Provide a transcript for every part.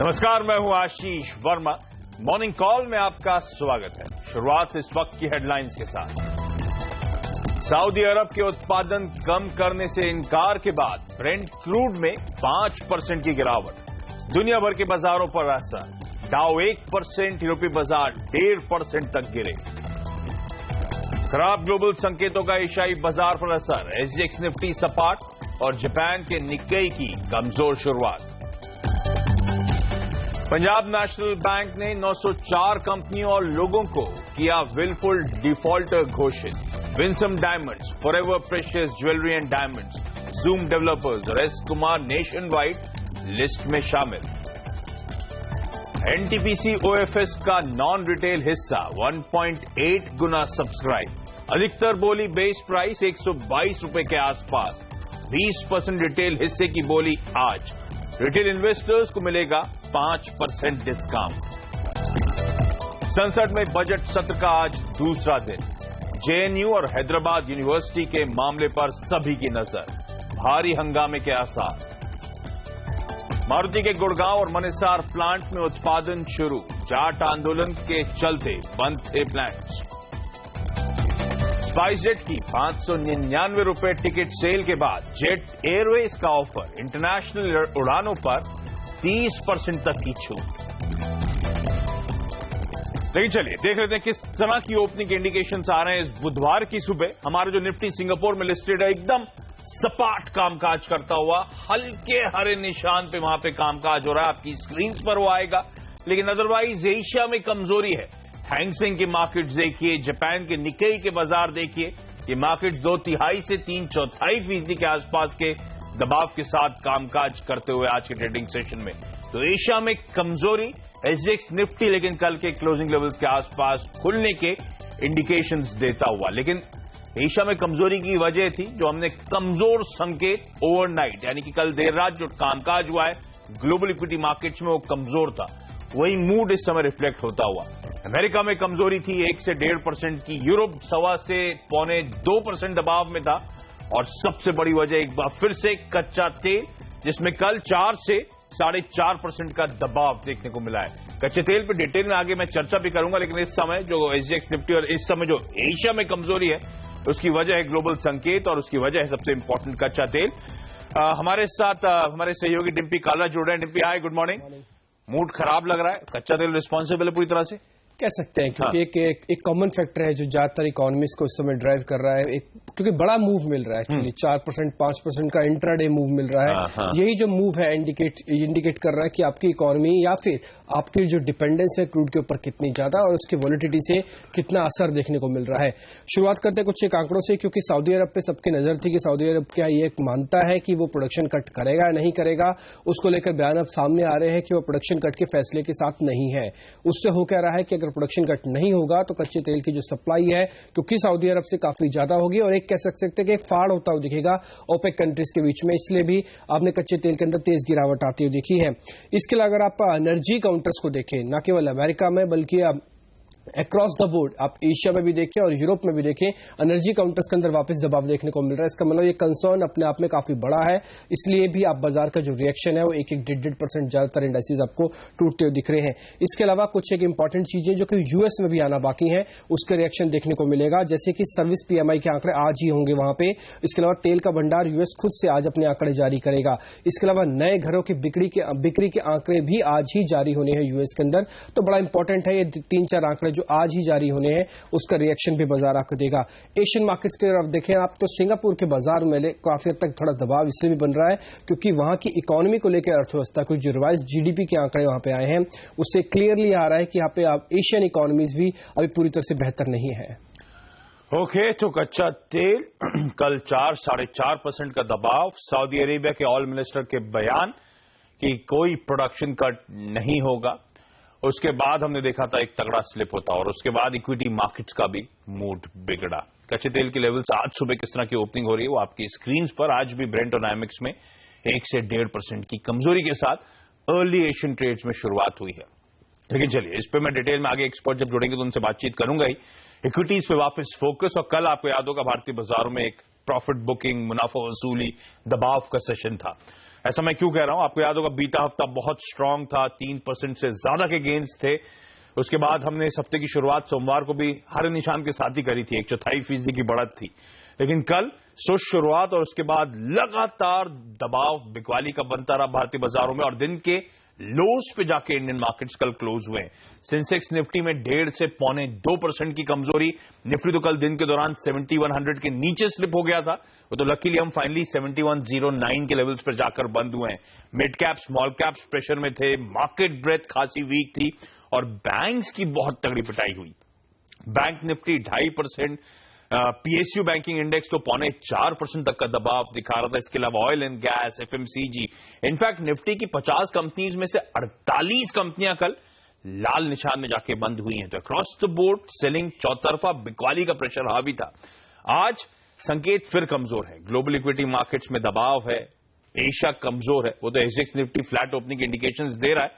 नमस्कार, मैं हूं आशीष वर्मा। मॉर्निंग कॉल में आपका स्वागत है। शुरुआत इस वक्त की हेडलाइंस के साथ। सऊदी अरब के उत्पादन कम करने से इनकार के बाद ब्रेंट क्रूड में 5% की गिरावट। दुनिया भर के बाजारों पर असर। डाउ 1%, यूरोपीय बाजार 1.5% तक गिरे। खराब ग्लोबल संकेतों का एशियाई बाजार पर असर। एसजीएक्स निफ्टी सपाट और जापान के निक्केई की कमजोर शुरुआत। पंजाब नेशनल बैंक ने 904 कंपनियों और लोगों को किया विलफुल डिफॉल्टर घोषित। Winsome Diamonds, Forever Precious Jewellery and Diamonds, Zoom Developers और S Kumar nationwide list में शामिल। एनटीपीसी ओएफएस का नॉन रिटेल हिस्सा 1.8 गुना सब्सक्राइब। अधिकतर बोली बेस प्राइस 122 रुपए के आसपास। 20% रिटेल हिस्से की बोली आज। रिटेल इन्वेस्टर्स को मिलेगा 5% डिस्काउंट। संसद में बजट सत्र का आज दूसरा दिन। जेएनयू और हैदराबाद यूनिवर्सिटी के मामले पर सभी की नजर। भारी हंगामे के आसार। मारुति के गुड़गांव और मनेसार प्लांट में उत्पादन शुरू। जाट आंदोलन के चलते बंद थे प्लांट्स। स्पाइस जेट की 599 रुपए टिकट सेल के बाद जेट एयरवेज का ऑफर। इंटरनेशनल उड़ानों पर 30% तक की छूट। लेकिन चलिए देख लेते हैं किस तरह की ओपनिंग इंडिकेशंस आ रहे हैं इस बुधवार की सुबह। हमारा जो निफ्टी सिंगापुर में लिस्टेड है एकदम सपाट कामकाज करता हुआ, हल्के हरे निशान पे वहां पे कामकाज हो रहा है। आपकी स्क्रीन पर वो आएगा, लेकिन अदरवाइज एशिया में कमजोरी है। हैंगसेंग के मार्केट्स देखिए, जापान के निक्केई के बाजार देखिए, ये मार्केट्स 2/3 से 3/4% के आसपास के दबाव के साथ कामकाज करते हुए आज के ट्रेडिंग सेशन में। तो एशिया में कमजोरी। एसजीएक्स निफ्टी लेकिन कल के क्लोजिंग लेवल्स के आसपास खुलने के इंडिकेशंस देता हुआ, लेकिन एशिया में कमजोरी की वजह थी जो हमने कमजोर संकेत ओवरनाइट, यानी कि कल देर रात जो कामकाज हुआ है ग्लोबल इक्विटी मार्केट्स में, वो कमजोर था। वही मूड इस समय रिफ्लेक्ट होता हुआ। अमेरिका में कमजोरी थी 1 से 1.5% की। यूरोप 1.25 से 1.25% दबाव में था। और सबसे बड़ी वजह एक बार फिर से कच्चा तेल, जिसमें कल 4 से 4.5% का दबाव देखने को मिला है। कच्चे तेल पे डिटेल में आगे मैं चर्चा भी करूंगा, लेकिन इस समय जो एसजीएक्स निफ्टी और इस समय जो एशिया में कमजोरी है उसकी वजह है ग्लोबल संकेत और उसकी वजह है सबसे इंपॉर्टेंट कच्चा तेल। हमारे साथ हमारे सहयोगी डिम्पी काला जुड़ रहे हैं। डिम्पी, हाय, गुड मॉर्निंग। मूड खराब लग रहा है, कच्चा तेल रिस्पॉन्सिबल है पूरी तरह से, कह सकते हैं, क्योंकि एक कॉमन फैक्टर है जो ज्यादातर इकोनॉमिस्ट को इस समय ड्राइव कर रहा है। क्योंकि बड़ा मूव मिल रहा है एक्चुअली, 4% 5% का इंट्राडे मूव मिल रहा है। यही जो मूव है इंडिकेट कर रहा है कि आपकी इकोनॉमी या फिर आपकी जो डिपेंडेंस है क्रूड के ऊपर कितनी ज्यादा और उसकी वॉलिटिलिटी से कितना असर देखने को मिल रहा है। शुरुआत करते हैं कुछ एक आंकड़ों से, क्योंकि सऊदी अरब पे सबकी नजर थी कि सऊदी अरब क्या ये मानता है कि वो प्रोडक्शन कट करेगा या नहीं करेगा। उसको लेकर बयान अब सामने आ रहे हैं कि वो प्रोडक्शन कट के फैसले के साथ नहीं है। उससे हो कह रहा है कि अगर प्रोडक्शन कट नहीं होगा तो कच्चे तेल की जो सप्लाई है क्योंकि सऊदी अरब से काफी ज्यादा होगी और एक कह सकते हैं कि एक फाड़ होता हुआ दिखेगा ओपेक कंट्रीज के बीच में, इसलिए भी आपने कच्चे तेल के अंदर तेज गिरावट आती हुई देखी है। इसके अलावा अगर आप एनर्जी काउंटर्स को देखें, न केवल अमेरिका में बल्कि अक्रॉस द बोर्ड आप एशिया में भी देखें और यूरोप में भी देखें, एनर्जी काउंटर्स के अंदर वापस दबाव देखने को मिल रहा है। इसका मतलब ये कंसर्न अपने आप में काफी बड़ा है, इसलिए भी आप बाजार का जो रिएक्शन है वो 1-1.5% ज्यादातर इंडाइसेस आपको टूटते हुए दिख रहे हैं। इसके अलावा कुछ एक इंपॉर्टेंट चीजें जो कि यूएस में भी आना बाकी है, उसका रिएक्शन देखने को मिलेगा, जैसे कि सर्विस पीएमआई के आंकड़े आज ही होंगे वहां पे। इसके अलावा तेल का भंडार यूएस खुद से आज अपने आंकड़े जारी करेगा। इसके अलावा नए घरों की बिक्री के आंकड़े भी आज ही जारी होने हैं यूएस के अंदर। तो बड़ा इंपॉर्टेंट है ये 3-4 आंकड़े जो आज ही जारी होने हैं, उसका रिएक्शन भी बाजार आपको देगा। एशियन मार्केट्स की तरफ देखें आप तो सिंगापुर के बाजार में काफी हद तक थोड़ा दबाव इसलिए भी बन रहा है क्योंकि वहां की इकोनॉमी को लेकर अर्थव्यवस्था कुछ जो रिवाइज जीडीपी के आंकड़े वहां पे आए हैं उससे क्लियरली आ रहा है कि यहाँ पे एशियन इकोनॉमीज भी अभी पूरी तरह से बेहतर नहीं है। ओके, तो कच्चा तेल कल 4-4.5% का दबाव। सऊदी अरेबिया के ऑयल मिनिस्टर के बयान कि कोई प्रोडक्शन कट नहीं होगा। उसके बाद हमने देखा था एक तगड़ा स्लिप होता और उसके बाद इक्विटी मार्केट्स का भी मूड बिगड़ा। कच्चे तेल के लेवल्स आज सुबह किस तरह की ओपनिंग हो रही है वो आपकी स्क्रीन पर। आज भी ब्रेंट और नाइमेक्स में 1 से 1.5% की कमजोरी के साथ अर्ली एशियन ट्रेड्स में शुरुआत हुई है। लेकिन चलिए इस पर मैं डिटेल में आगे एक्सपर्ट जब जुड़ेंगे तो उनसे बातचीत करूंगा ही। इक्विटीज पे वापस फोकस, और कल आपको याद होगा भारतीय बाजारों में एक प्रॉफिट बुकिंग, मुनाफा वसूली, दबाव का सेशन था। ऐसा मैं क्यों कह रहा हूं? आपको याद होगा बीता हफ्ता बहुत स्ट्रांग था, 3% से ज्यादा के गेन्स थे। उसके बाद हमने इस हफ्ते की शुरुआत सोमवार को भी हर निशान के साथ ही करी थी, 1/4% की बढ़त थी। लेकिन कल सुस्त शुरुआत और उसके बाद लगातार दबाव बिकवाली का बनता रहा भारतीय बाजारों में और दिन के लोस पे जाके इंडियन मार्केट्स कल क्लोज हुए। सेंसेक्स निफ्टी में 1.5 से 1.25% की कमजोरी। निफ्टी तो कल दिन के दौरान 7100 के नीचे स्लिप हो गया था, वो तो लकीली हम फाइनली 7109 के लेवल्स पर जाकर बंद हुए हैं। Mid cap small caps pressure में थे, मार्केट ब्रेथ खासी वीक थी और बैंक्स की बहुत तगड़ी पिटाई हुई। Bank Nifty 2.5%, PSU banking index तो 4.25% तक का दबाव दिखा रहा था। इसके अलावा oil and gas, FMCG, in fact Nifty की 50 कंपनीज में से 48 कंपनियां कल लाल निशान में जाके बंद हुई हैं। तो अक्रॉस द बोर्ड सेलिंग, चौतरफा बिकवाली का प्रेशर हावी था। आज संकेत फिर कमजोर है, ग्लोबल इक्विटी मार्केट्स में दबाव है, एशिया कमजोर है। वो तो एसजेक्स निफ्टी फ्लैट ओपनिंग के इंडिकेशंस दे रहा है,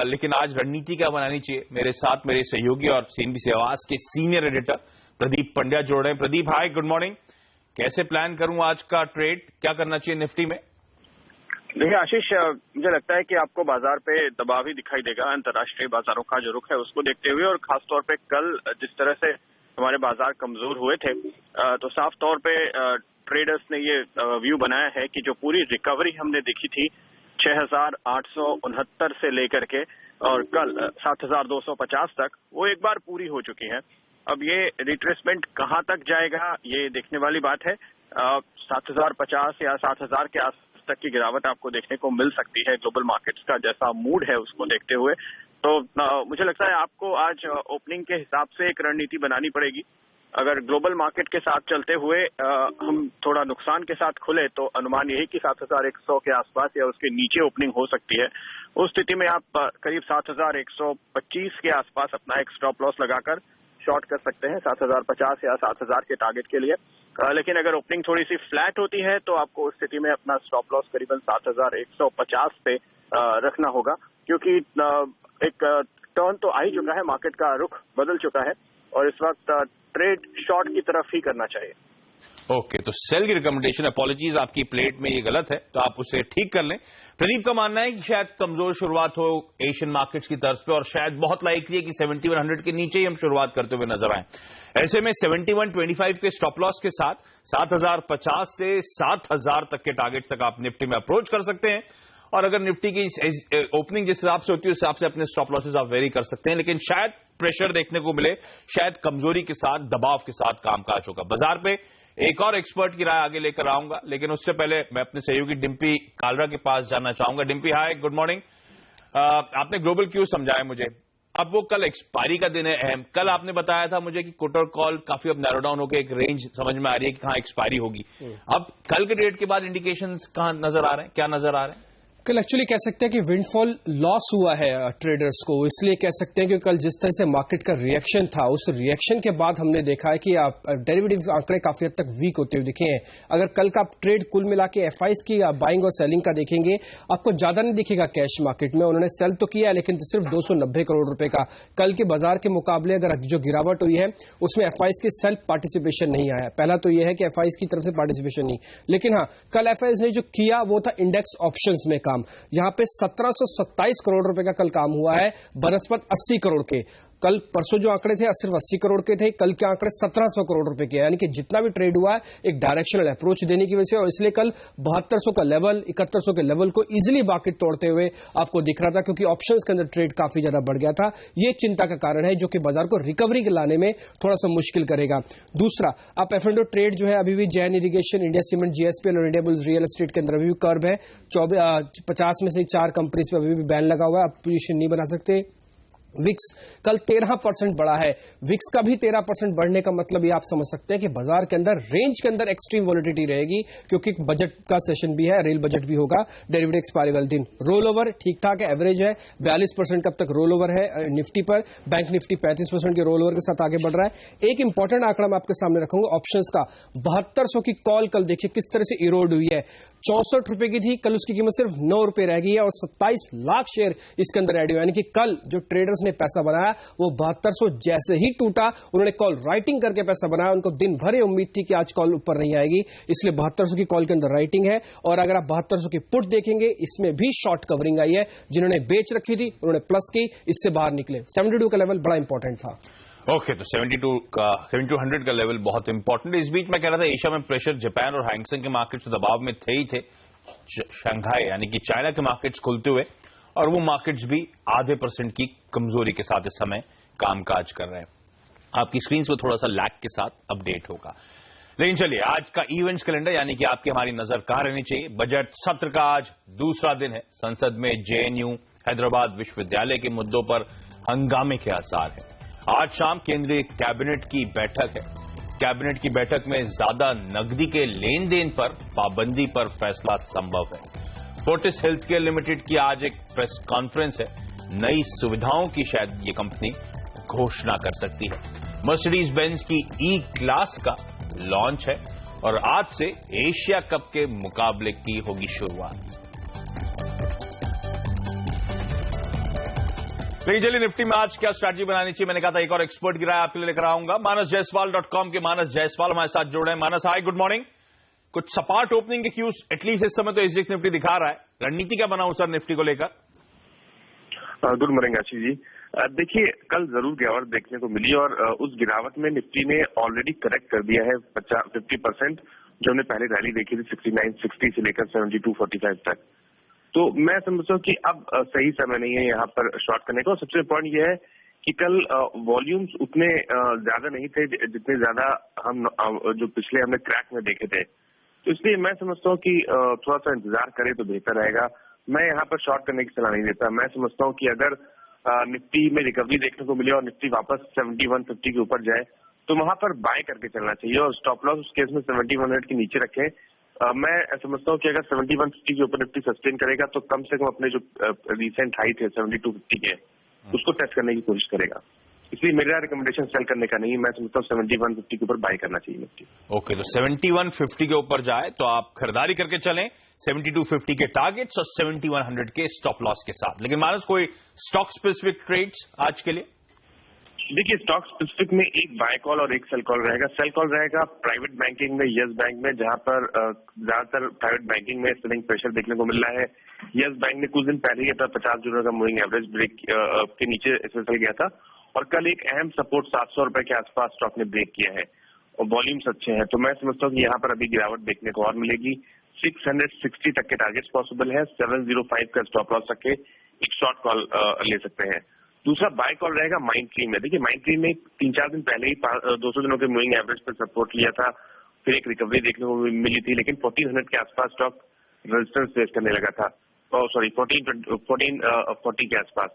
लेकिन आज रणनीति क्या बनानी चाहिए? मेरे साथ मेरे सहयोगी और सीएनबीसी आवाज के सीनियर एडिटर प्रदीप पंड्या जोड़ रहे हैं। प्रदीप, हाय, गुड मॉर्निंग। कैसे प्लान करूं आज का ट्रेड? क्या करना चाहिए निफ्टी में? देखिए आशीष, मुझे लगता है कि आपको बाजार पे दबाव ही दिखाई देगा। अंतर्राष्ट्रीय बाजारों का जो रुख है उसको देखते हुए और खासतौर पे कल जिस तरह से हमारे बाजार कमजोर हुए थे, तो साफ तौर पे ट्रेडर्स ने ये व्यू बनाया है कि जो पूरी रिकवरी हमने देखी थी 6869 से लेकर के और कल 7250 तक, वो एक बार पूरी हो चुकी है। अब ये रिट्रेसमेंट कहां तक जाएगा ये देखने वाली बात है। 7050 या 7000 के आसपास तक की गिरावट आपको देखने को मिल सकती है ग्लोबल मार्केट्स का जैसा मूड है उसको देखते हुए। तो मुझे लगता है आपको आज ओपनिंग के हिसाब से एक रणनीति बनानी पड़ेगी। अगर ग्लोबल मार्केट के साथ चलते हुए हम थोड़ा नुकसान के साथ खुले तो अनुमान यही कि 7100 के आसपास या उसके नीचे ओपनिंग हो सकती है। उस स्थिति में आप करीब 7125 के आसपास अपना एक स्टॉप लॉस लगाकर शॉर्ट कर सकते हैं 7050 या 7000 के टारगेट के लिए। लेकिन अगर ओपनिंग थोड़ी सी फ्लैट होती है तो आपको उस स्थिति में अपना स्टॉप लॉस करीबन 7150 पे रखना होगा, क्योंकि एक टर्न तो आ ही चुका है, मार्केट का रुख बदल चुका है और इस वक्त ट्रेड शॉर्ट की तरफ ही करना चाहिए। ओके, तो सेल की रिकमेंडेशन, अपॉलॉजीज, आपकी प्लेट में ये गलत है तो आप उसे ठीक कर लें। प्रदीप का मानना है कि शायद कमजोर शुरुआत हो एशियन मार्केट्स की तर्ज पे और शायद बहुत लाइकली है कि 7100 के नीचे ही हम शुरुआत करते हुए नजर आए। ऐसे में 7125 के स्टॉप लॉस के साथ 7050 से 7000 तक के टारगेट तक आप निफ्टी में अप्रोच कर सकते हैं और अगर निफ्टी की ओपनिंग जिस हिसाब से होती है उस हिसाब से अपने स्टॉप लॉसेस आप वेरी कर सकते हैं। लेकिन शायद प्रेशर देखने को मिले, शायद कमजोरी के साथ, दबाव के साथ कामकाज होगा। बाजार पे एक और एक्सपर्ट की राय आगे लेकर आऊंगा, लेकिन उससे पहले मैं अपने सहयोगी डिम्पी कालरा के पास जाना चाहूंगा। डिम्पी, हाय, गुड मॉर्निंग। आपने ग्लोबल क्यू समझाया मुझे, अब वो कल एक्सपायरी का दिन है अहम। कल आपने बताया था मुझे कि कोटर कॉल काफी अब नैरो डाउन होकर एक रेंज समझ में आ रही है कि कहां एक्सपायरी होगी। अब कल के डेट के बाद इंडिकेशंस कहां नजर आ रहे हैं, क्या नजर आ रहे हैं? कल एक्चुअली कह सकते हैं कि विंडफॉल लॉस हुआ है ट्रेडर्स को, इसलिए कह सकते हैं कि कल जिस तरह से मार्केट का रिएक्शन था उस रिएक्शन के बाद हमने देखा है कि आप डेरिवेटिव आंकड़े काफी हद तक वीक होते हुए दिखे हैं। अगर कल का आप ट्रेड कुल मिला के एफआईज की बाइंग और सेलिंग का देखेंगे, आपको ज्यादा नहीं दिखेगा कैश मार्केट में। उन्होंने सेल तो किया लेकिन सिर्फ 290 करोड़ रुपए का। कल के बाजार के मुकाबले अगर जो गिरावट हुई है उसमें एफआईज की सेल्फ पार्टिसिपेशन नहीं आया। पहला तो यह है कि एफआईज की तरफ से पार्टिसिपेशन नहीं, लेकिन हाँ, कल एफआईज ने जो किया वो था इंडेक्स ऑप्शंस में काम। यहां पे 1727 करोड़ रुपए का कल काम हुआ है बनस्पत 80 करोड़ के। कल परसों जो आंकड़े थे सिर्फ 80 करोड़ के थे, कल के आंकड़े 1700 करोड़ रुपए के, यानी कि जितना भी ट्रेड हुआ है एक डायरेक्शनल अप्रोच देने की वजह से, और इसलिए कल 7200 का लेवल, 7100 के लेवल को इजीली मार्केट तोड़ते हुए आपको दिख रहा था, क्योंकि ऑप्शंस के अंदर ट्रेड काफी ज्यादा बढ़ गया था। ये चिंता का कारण है जो कि बाजार को रिकवरी के लाने में थोड़ा सा मुश्किल करेगा। दूसरा, आप एफ&ओ ट्रेड जो है अभी भी Jain irrigation, India cement, GSPL और इंडिया बुल्स रियल एस्टेट के अंदर अभी भी कर्व है। 50 में से 4 कंपनीज पे अभी भी बैन लगा हुआ है, आप पोजीशन नहीं बना सकते। विक्स कल 13% बढ़ा है। विक्स का भी 13% बढ़ने का मतलब ये आप समझ सकते हैं कि बाजार के अंदर रेंज के अंदर एक्सट्रीम वॉलिटिलिटी रहेगी, क्योंकि बजट का सेशन भी है, रेल बजट भी होगा, डेरिवेटिव एक्सपायरी वाले दिन। रोल ओवर ठीक ठाक है, एवरेज है, 42% कब तक रोल ओवर है निफ्टी पर। बैंक निफ्टी 35% के रोल ओवर के साथ आगे बढ़ रहा है। एक इंपॉर्टेंट आंकड़ा मैं आपके सामने रखूंगा ऑप्शंस का, 7200 की कॉल कल देखिए किस तरह से इरोड हुई है। 64 रुपए की थी, कल उसकी कीमत सिर्फ 9 रुपए रह गई है और 27 लाख शेयर इसके अंदर एड हुआ, यानी कि कल जो ट्रेडर्स ने पैसा बनाया, वो 7200 जैसे ही टूटा उन्होंने कॉल राइटिंग करके पैसा बनाया। उनको दिन भर ये उम्मीद थी कि आज कॉल ऊपर नहीं आएगी, इसलिए 7200 की कॉल के अंदर राइटिंग है। और अगर आप 7200 की पुट देखेंगे, इसमें भी शॉर्ट कवरिंग आई है। जिन्होंने बेच रखी थी उन्होंने प्लस की, इससे बाहर निकले। 72 का लेवल बड़ा इंपॉर्टेंट था। ओके, तो 7200 का लेवल बहुत इंपॉर्टेंट है। इस बीच मैं कह रहा था एशिया में प्रेशर जापान और हैंगसेंग के मार्केट्स दबाव में थे ही थे। शंघाई यानी कि चाइना के मार्केट्स खुलते हुए और वो मार्केट्स भी आधे % की कमजोरी के साथ इस समय कामकाज कर रहे हैं। आपकी स्क्रीन पर थोड़ा सा लैग के साथ अपडेट होगा। लेकिन चलिए, आज का इवेंट्स कैलेंडर यानी कि आपकी हमारी नजर कहां रहनी चाहिए। बजट सत्र का आज दूसरा दिन है। संसद में JNU हैदराबाद विश्वविद्यालय के मुद्दों पर हंगामे के आसार है। आज शाम केंद्रीय कैबिनेट की बैठक है। कैबिनेट की बैठक में ज्यादा नकदी के लेन देन पर पाबंदी पर फैसला संभव है। फोर्टिस हेल्थकेयर लिमिटेड की आज एक प्रेस कॉन्फ्रेंस है। नई सुविधाओं की शायद ये कंपनी घोषणा कर सकती है। मर्सिडीज बेंज की E-क्लास का लॉन्च है और आज से एशिया कप के मुकाबले की होगी शुरुआत। लेकिन चलिए, निफ्टी में आज क्या स्ट्रैटेजी बनानी चाहिए, मैंने कहा था एक और एक्सपर्ट की राय आपके लिए लेकर आऊंगा। manasjaiswal.com के मानस जायसवाल हमारे साथ जुड़ रहे हैं। मानस, हाय, गुड मॉर्निंग। कुछ सपाट ओपनिंग के क्यूज एटलीस्ट इस समय तो एसजीएक्स निफ्टी दिखा रहा है। रणनीति क्या बनाऊं सर निफ्टी को लेकर? Good morning Ashish ji. देखिए, कल जरूर गिरावट देखने को मिली और उस गिरावट में निफ्टी ने ऑलरेडी करेक्ट कर दिया है 50% जो हमने पहले रैली देखी थी 6960 से लेकर 7245 तक। तो मैं समझता हूँ कि अब सही समय नहीं है यहाँ पर शॉर्ट करने का। और सबसे इम्पोर्टेंट यह है कि कल वॉल्यूम्स उतने ज्यादा नहीं थे जितने ज्यादा हम जो पिछले हमने क्रैक में देखे थे। तो इसलिए मैं समझता हूँ कि थोड़ा सा इंतजार करें तो बेहतर रहेगा। मैं यहाँ पर शॉर्ट करने की सलाह नहीं देता। मैं समझता हूँ कि अगर निफ्टी में रिकवरी देखने को मिले और निफ्टी वापस 7150 के ऊपर जाए तो वहां पर बाय करके चलना चाहिए और स्टॉप लॉस उस केस में 7100 के नीचे रखें। मैं समझता हूँ कि अगर 7150 के ऊपर निफ्टी सस्टेन करेगा तो कम से कम अपने जो रिसेंट हाई थे 7250 के उसको टेस्ट करने की कोशिश करेगा। इसलिए मेरा रिकमेंडेशन सेल करने का नहीं है। मैं समझता हूँ 7150 के ऊपर बाय करना चाहिए निफ्टी। ओके, तो 7150 के ऊपर जाए तो आप खरीदारी करके चलें 7250 के टारगेट्स और 7100 के स्टॉप लॉस के साथ। लेकिन मानस, कोई स्टॉक स्पेसिफिक ट्रेड्स आज के लिए? देखिए, स्टॉक स्पेसिफिक में एक बाय कॉल और एक सेल कॉल रहेगा। सेल कॉल रहेगा प्राइवेट बैंकिंग में, यस बैंक में, जहां पर ज्यादातर प्राइवेट बैंकिंग में सेलिंग प्रेशर देखने को मिल रहा है। यस बैंक ने कुछ दिन पहले ही अपना 50 दिनों का मूविंग एवरेज ब्रेक के नीचे फिसल गया था और कल एक अहम सपोर्ट 700 रुपए के आसपास स्टॉक ने ब्रेक किया है और वॉल्यूम्स अच्छे हैं। तो मैं समझता हूँ कि यहाँ पर अभी गिरावट देखने को और मिलेगी। 660 तक के टारगेट्स पॉसिबल है। 705 का स्टॉप लॉस रख के एक शॉर्ट कॉल ले सकते हैं। दूसरा बाय कॉल रहेगा माइंडट्री में। देखिए, माइंडट्री ने 3-4 दिन पहले ही 200 दिनों के मूविंग एवरेज पर सपोर्ट लिया था, फिर एक रिकवरी देखने को मिली थी, लेकिन 1400 के आसपास स्टॉक रेजिस्टेंस फेस करने लगा था। 1440 के आसपास,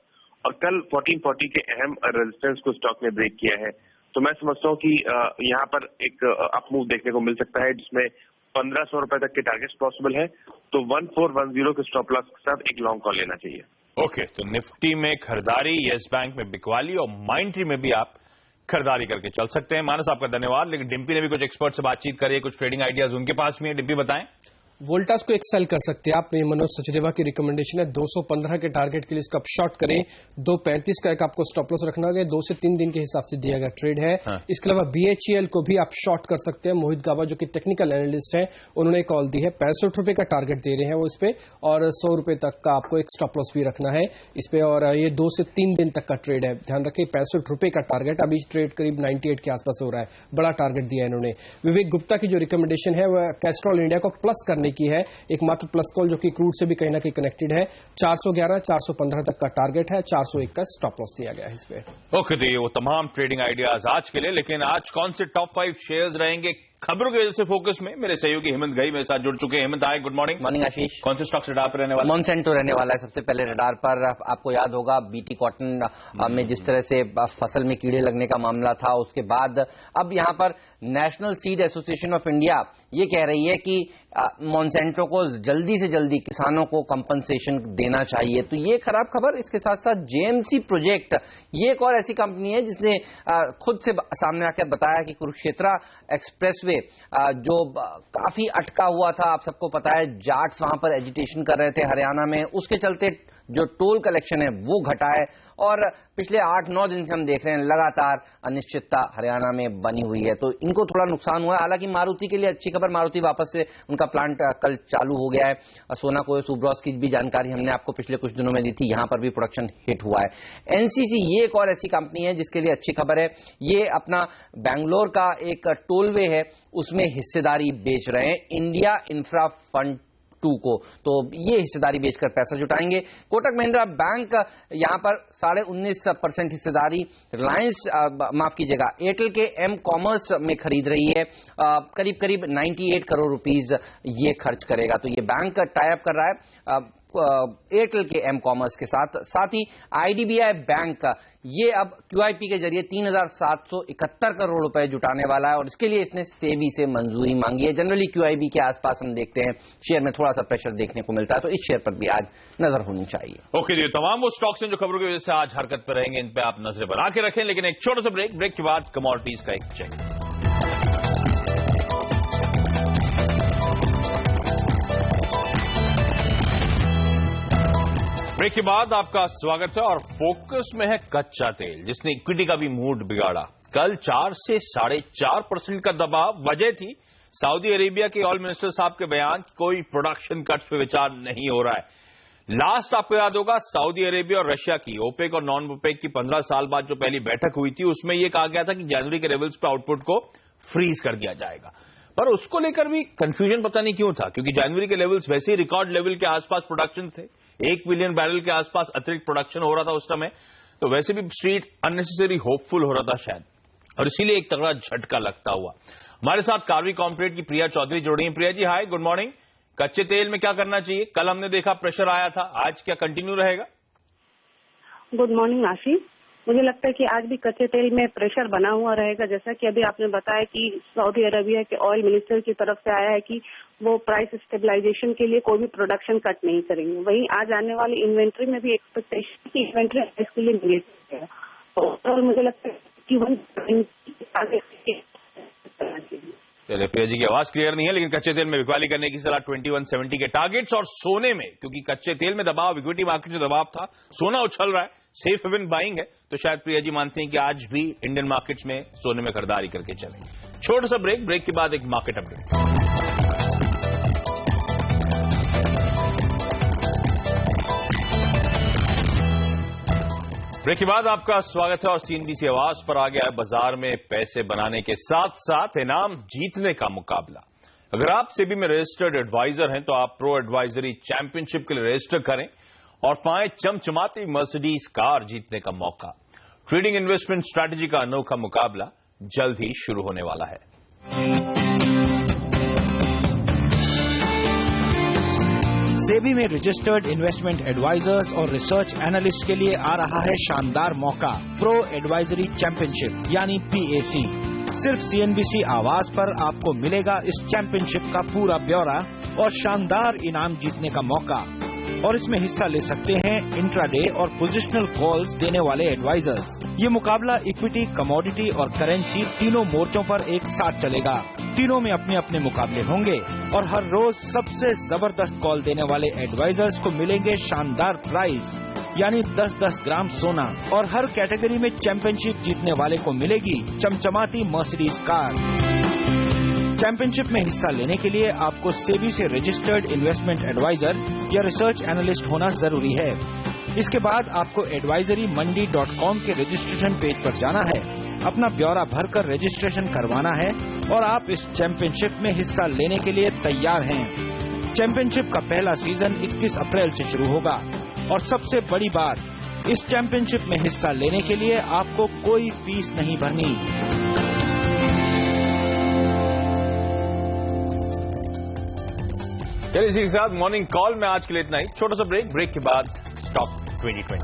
और कल 1440 के अहम रेजिस्टेंस को स्टॉक ने ब्रेक किया है। तो मैं समझता हूँ कि यहाँ पर एक अप मूव देखने को मिल सकता है जिसमें 1500 रुपए तक के टारगेट्स पॉसिबल है। तो 1410 के स्टॉप लॉस के साथ एक लॉन्ग कॉल लेना चाहिए। ओके, तो निफ्टी में खरीदारी, यस बैंक में बिकवाली और माइंडट्री में भी आप खरीदारी करके चल सकते हैं। मानस, आपका धन्यवाद। लेकिन डिम्पी ने भी कुछ एक्सपर्ट से बातचीत करी है, कुछ ट्रेडिंग आइडियाज उनके पास भी है। डिम्पी, बताएं। वोल्टास को एक्सेल कर सकते हैं आप। मनोज सचदेवा की रिकमेंडेशन है 215 के टारगेट के लिए इसको आप शॉर्ट करें। 235 का एक आपको स्टॉप लॉस रखना होगा। 2 से 3 दिन के हिसाब से दिया गया ट्रेड है। इसके अलावा BHEL को भी आप शॉर्ट कर सकते हैं। मोहित गाबा जो कि टेक्निकल एनालिस्ट है, उन्होंने कॉल दी है। 65 रुपए का टारगेट दे रहे हैं वो इस पे, और 100 रुपए तक का आपको एक स्टॉप लॉस भी रखना है इस पे। और ये 2 से 3 दिन तक का ट्रेड है, ध्यान रखें। 65 रुपए का टारगेट, अभी ट्रेड करीब 98 के आसपास हो रहा है, बड़ा टारगेट दिया है इन्होंने। विवेक गुप्ता की जो रिकमेंडेशन है वह कैस्ट्रॉल इंडिया को प्लस करने की है, एक मात्र प्लस कॉल जो कि क्रूड से भी कहीं ना कहीं कनेक्टेड है। 411 415 तक का टारगेट है, 401 का स्टॉप लॉस दिया गया है इस पे। ओके, तो ये वो तमाम ट्रेडिंग आइडियाज आज के लिए। लेकिन आज कौन से टॉप 5 शेयर्स रहेंगे खबरों की वजह से फोकस में? मेरे सहयोगी हेमंत गई मेरे साथ जुड़ चुके हैं। हेमंत, हाय, गुड मॉर्निंग। मॉर्निंग आशीष। कौन से स्टॉक्स रडार पर रहने वाला? मॉन्सेंटो रहने वाला है सबसे पहले रडार पर। आपको याद होगा बीटी कॉटन में जिस तरह से फसल में कीड़े लगने का मामला था, उसके बाद अब यहां पर national seed association of India ये कह रही है कि मॉन्सेंटो को जल्दी से जल्दी किसानों को कंपनसेशन देना चाहिए। तो ये खराब खबर। इसके साथ साथ जेएमसी प्रोजेक्ट, ये एक और ऐसी कंपनी है जिसने खुद से सामने आकर बताया कि कुरुक्षेत्र एक्सप्रेसवे जो काफी अटका हुआ था, आप सबको पता है, जाट्स वहां पर एजिटेशन कर रहे थे हरियाणा में, उसके चलते जो टोल कलेक्शन है वो घटा है और पिछले 8-9 दिन से हम देख रहे हैं लगातार अनिश्चितता हरियाणा में बनी हुई है, तो इनको थोड़ा नुकसान हुआ है। हालांकि मारुति के लिए अच्छी खबर, मारुति वापस से उनका प्लांट कल चालू हो गया है। सोनाको सुब्रॉस की भी जानकारी हमने आपको पिछले कुछ दिनों में दी थी, यहां पर भी प्रोडक्शन हिट हुआ है। एनसीसी ये एक और ऐसी कंपनी है जिसके लिए अच्छी खबर है, ये अपना बैंगलोर का एक टोलवे है उसमें हिस्सेदारी बेच रहे हैं इंडिया इंफ्रा फंड 2 को, तो ये हिस्सेदारी बेचकर पैसा जुटाएंगे। कोटक महिंद्रा बैंक यहां पर 19.5% हिस्सेदारी रिलायंस माफ कीजिएगा एयरटेल के एम कॉमर्स में खरीद रही है, करीब करीब 98 करोड़ रुपीस ये खर्च करेगा। तो ये बैंक टाई अप कर रहा है एयरटेल के एम कॉमर्स के साथ ही आईडीबीआई बैंक ये अब क्यूआईपी के जरिए 3,771 करोड़ रुपए जुटाने वाला है और इसके लिए इसने सेबी से मंजूरी मांगी है। जनरली क्यूआईबी के आसपास हम देखते हैं शेयर में थोड़ा सा प्रेशर देखने को मिलता है, तो इस शेयर पर भी आज नजर होनी चाहिए। ओके जी, तमाम वो स्टॉक्स हैं जो खबरों की वजह से आज हरकत पर रहेंगे, इन पे आप नजरें बना के रखें। लेकिन एक छोटा सा ब्रेक के बाद कमोडिटीज का एक चेक। ब्रेक के बाद आपका स्वागत है और फोकस में है कच्चा तेल, जिसने इक्विटी का भी मूड बिगाड़ा। कल 4 से 4.5% का दबाव, वजह थी सऊदी अरेबिया के ऑयल मिनिस्टर साहब के बयान, कोई प्रोडक्शन कट्स पे विचार नहीं हो रहा है। लास्ट आपको याद होगा सऊदी अरेबिया और रशिया की ओपेक और नॉन ओपेक की 15 साल बाद जो पहली बैठक हुई थी, उसमें यह कहा गया था कि जनवरी के लेवल्स पे आउटपुट को फ्रीज कर दिया जाएगा, पर उसको लेकर भी कंफ्यूजन पता नहीं क्यों था, क्योंकि जनवरी के लेवल्स वैसे ही रिकॉर्ड लेवल के आसपास प्रोडक्शन थे, 1 मिलियन बैरल के आसपास अतिरिक्त प्रोडक्शन हो रहा था उस समय, तो वैसे भी स्ट्रीट अननेसेसरी होपफुल हो रहा था शायद, और इसीलिए एक तगड़ा झटका लगता हुआ। हमारे साथ कार्वी कॉर्पोरेट की प्रिया चौधरी जुड़ी हैं। प्रिया जी हाय, गुड मॉर्निंग। कच्चे तेल में क्या करना चाहिए? कल हमने देखा प्रेशर आया था, आज क्या कंटिन्यू रहेगा? गुड मॉर्निंग आशीष, मुझे लगता है कि आज भी कच्चे तेल में प्रेशर बना हुआ रहेगा। जैसा कि अभी आपने बताया कि सऊदी अरेबिया के ऑयल मिनिस्टर की तरफ से आया है कि वो प्राइस स्टेबलाइजेशन के लिए कोई भी प्रोडक्शन कट नहीं करेंगे। वहीं आज आने वाली इन्वेंट्री में भी एक्सपेक्टेशन की इन्वेंट्री इसके लिए मिल है, और मुझे लगता है कि चलिए, प्रिया जी की आवाज क्लियर नहीं है, लेकिन कच्चे तेल में बिकवाली करने की सलाह 2170 के टारगेट्स। और सोने में, क्योंकि कच्चे तेल में दबाव, इक्विटी मार्केट से दबाव था, सोना उछल रहा है, सेफ हेवन बाइंग है, तो शायद प्रिया जी मानते हैं कि आज भी इंडियन मार्केट्स में सोने में खरीदारी करके चलें। छोटा सा ब्रेक के बाद एक मार्केट अपडेट। ब्रेक के बाद आपका स्वागत है और सीएनबीसी आवाज पर आ गया है बाजार में पैसे बनाने के साथ साथ इनाम जीतने का मुकाबला। अगर आप सेबी में रजिस्टर्ड एडवाइजर हैं तो आप प्रो एडवाइजरी चैंपियनशिप के लिए रजिस्टर करें और पाएं चमचमाती मर्सिडीज कार जीतने का मौका। ट्रेडिंग इन्वेस्टमेंट स्ट्रैटेजी का अनोखा मुकाबला जल्द ही शुरू होने वाला है। सेबी में रजिस्टर्ड इन्वेस्टमेंट एडवाइजर्स और रिसर्च एनालिस्ट के लिए आ रहा है शानदार मौका, प्रो एडवाइजरी चैंपियनशिप यानी PAC। सिर्फ सीएनबीसी आवाज पर आपको मिलेगा इस चैंपियनशिप का पूरा ब्यौरा और शानदार इनाम जीतने का मौका, और इसमें हिस्सा ले सकते हैं इंट्राडे और पोजिशनल कॉल्स देने वाले एडवाइजर्स। ये मुकाबला इक्विटी, कमोडिटी और करेंसी तीनों मोर्चों पर एक साथ चलेगा। तीनों में अपने अपने मुकाबले होंगे और हर रोज सबसे जबरदस्त कॉल देने वाले एडवाइजर्स को मिलेंगे शानदार प्राइज यानी 10-10 ग्राम सोना, और हर कैटेगरी में चैंपियनशिप जीतने वाले को मिलेगी चमचमाती मर्सिडीज कार। चैंपियनशिप में हिस्सा लेने के लिए आपको सेबी से रजिस्टर्ड इन्वेस्टमेंट एडवाइजर या रिसर्च एनालिस्ट होना जरूरी है। इसके बाद आपको advisoryमंडी.com के रजिस्ट्रेशन पेज पर जाना है, अपना ब्यौरा भरकर रजिस्ट्रेशन करवाना है और आप इस चैंपियनशिप में हिस्सा लेने के लिए तैयार हैं। चैंपियनशिप का पहला सीजन 21 अप्रैल से शुरू होगा और सबसे बड़ी बात, इस चैंपियनशिप में हिस्सा लेने के लिए आपको कोई फीस नहीं भरनी। चलिए, इसी के साथ मॉर्निंग कॉल में आज के लिए इतना ही। छोटा सा ब्रेक के बाद स्टॉक 2020।